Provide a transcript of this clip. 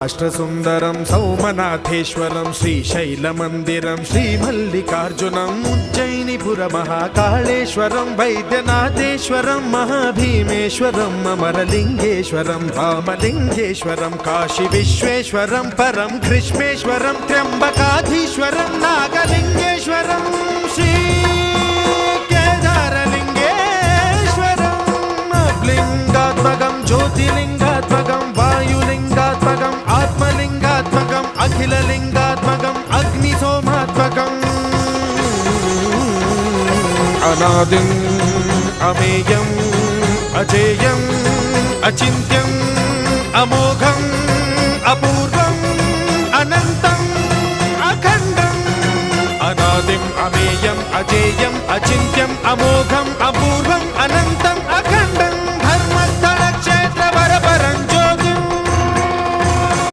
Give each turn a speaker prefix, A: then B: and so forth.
A: అష్టసుందరం సౌమనాథేశ్వరం శ్రీశైలమందిరం శ్రీమల్లికార్జునం ఉజ్జయినిపుర మహాకాళేశ్వరం వైద్యనాథేశ్వరం మహాభీమేశ్వరం అమరలింగేశ్వరం రామలింగేశ్వరం కాశీ విశ్వేశ్వరం పరం కృష్ణేశ్వరం త్ర్యంబకాధీశ్వరం నాగలింగేశ్వరం శ్రీ కేదారలింగేశ్వరం లింగాత్మకం జ్యోతిలింగాత్మకం వాయులింగాత్మకం ఆత్మలింగాత్మకం అఖిలలింగాత్మకం అగ్నిసోమాత్మకం అనాదిం అమేయం అజేయం అచింత్యం అమోఘం అపూర్వం అనంతం అఖండం అనాదిం అమేయం అజేయం అచింత్యం అమోఘం